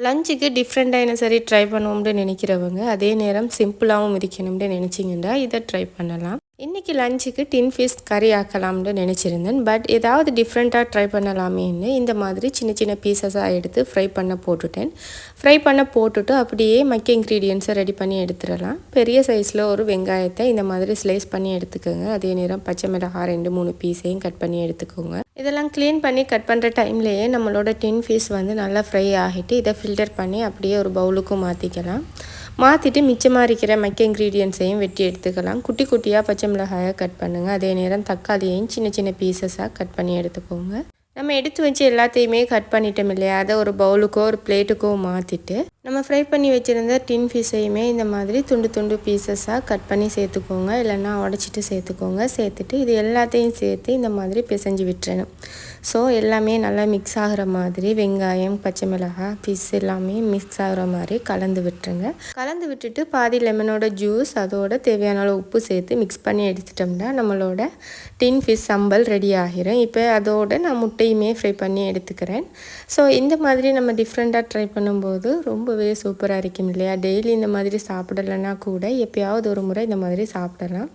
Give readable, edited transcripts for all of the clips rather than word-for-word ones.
லஞ்சுக்கு டிஃப்ரெண்ட்டான சரி ட்ரை பண்ணுவோம்னு நினைக்கிறவங்க, அதே நேரம் சிம்பிளாகவும் இருக்கணும்னு நினச்சிங்கன்னா இதை ட்ரை பண்ணலாம். இன்றைக்கி லஞ்சுக்கு டின் ஃபிஷ் கறி ஆக்கலாம்னு நினச்சிருந்தேன். பட் ஏதாவது டிஃப்ரெண்ட்டாக ட்ரை பண்ணலாமேன்னு இந்த மாதிரி சின்ன சின்ன பீசஸாக எடுத்து ஃப்ரை பண்ண போட்டுட்டேன். ஃப்ரை பண்ண போட்டுட்டு அப்படியே மற்ற இன்க்ரீடியன்ஸை ரெடி பண்ணி எடுத்துடலாம். பெரிய சைஸில் ஒரு வெங்காயத்தை இந்த மாதிரி ஸ்லைஸ் பண்ணி எடுத்துக்கோங்க. அதே நேரம் பச்சை மிளகாய் 2-3 பீஸையும் கட் பண்ணி எடுத்துக்கோங்க. இதெல்லாம் க்ளீன் பண்ணி கட் பண்ணுற டைம்லேயே நம்மளோட டின் ஃபிஷ் நல்லா ஃப்ரை ஆகிட்டு இதை ஃபில்டர் பண்ணி அப்படியே ஒரு பவுலுக்கு மாற்றிக்கலாம். மாற்றிட்டு மிச்சமாக இருக்கிற மற்ற இன்க்ரீடியன்ஸையும் வெட்டி எடுத்துக்கலாம். குட்டி குட்டியாக பச்சை மிளகாயை கட் பண்ணுங்கள். அதே நேரம் தக்காளியையும் சின்ன சின்ன பீசஸாக கட் பண்ணி எடுத்துக்கோங்க. நம்ம எடுத்து வச்சு எல்லாத்தையுமே கட் பண்ணிட்டோம் இல்லையா, அதை ஒரு பவுலுக்கோ ஒரு பிளேட்டுக்கோ மாற்றிட்டு நம்ம ஃப்ரை பண்ணி வச்சுருந்த டின் ஃபிஷ்ஷையுமே இந்த மாதிரி துண்டு துண்டு பீசஸாக கட் பண்ணி சேர்த்துக்கோங்க. இல்லைன்னா உடச்சிட்டு சேர்த்துக்கோங்க. சேர்த்துட்டு இது எல்லாத்தையும் சேர்த்து இந்த மாதிரி பிசைஞ்சு விட்டுறணும். ஸோ எல்லாமே நல்லா மிக்ஸ் ஆகிற மாதிரி வெங்காயம், பச்சை மிளகாய், ஃபிஷ் எல்லாமே மிக்ஸ் ஆகிற மாதிரி கலந்து விட்டுருங்க. கலந்து விட்டுட்டு பாதி லெமனோட ஜூஸ் அதோட தேவையான அளவு உப்பு சேர்த்து மிக்ஸ் பண்ணி எடுத்துட்டோம்னா நம்மளோட டின் ஃபிஷ் சம்பல் ரெடி ஆகிரும். இப்போ அதோட நான் முட்டையுமே ஃப்ரை பண்ணி எடுத்துக்கிறேன். ஸோ இந்த மாதிரி நம்ம டிஃப்ரெண்ட்டாக ட்ரை பண்ணும்போது ரொம்பவே சூப்பராக இருக்கும் இல்லையா. டெய்லி இந்த மாதிரி சாப்பிடலைன்னா கூட எப்போயாவது ஒரு முறை இந்த மாதிரி சாப்பிடலாம்.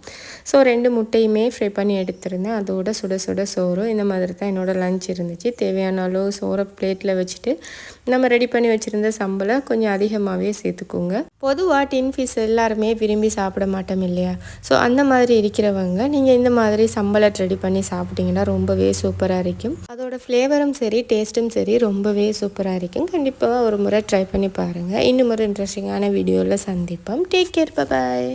ஸோ 2 முட்டையுமே ஃப்ரை பண்ணி எடுத்துருந்தேன். அதோட சுட சுட சோறும் இந்த மாதிரி தான் என்னோடய லஞ்ச் இருந்துச்சு. தேவையான அளவு சோறை பிளேட்டில் வச்சுட்டு நம்ம ரெடி பண்ணி வச்சுருந்த சம்பளை கொஞ்சம் அதிகமாகவே சேர்த்துக்கோங்க. பொதுவாக டின் ஃபிஷ் எல்லாருமே விரும்பி சாப்பிட மாட்டோம் இல்லையா. ஸோ அந்த மாதிரி இருக்கிறவங்க நீங்கள் இந்த மாதிரி சம்பளை ரெடி பண்ணி சாப்பிட்டிங்கன்னா ரொம்பவே சூப்பராக இருக்கும். அதோட ஃப்ளேவரும் சரி டேஸ்ட்டும் சரி ரொம்பவே சூப்பராக இருக்கும். கண்டிப்பாக ஒரு முறை ட்ரை பண்ணி பாருங்கள். இன்னும் ஒரு இன்ட்ரெஸ்டிங்கான வீடியோவில் சந்திப்போம். Take care, bye bye.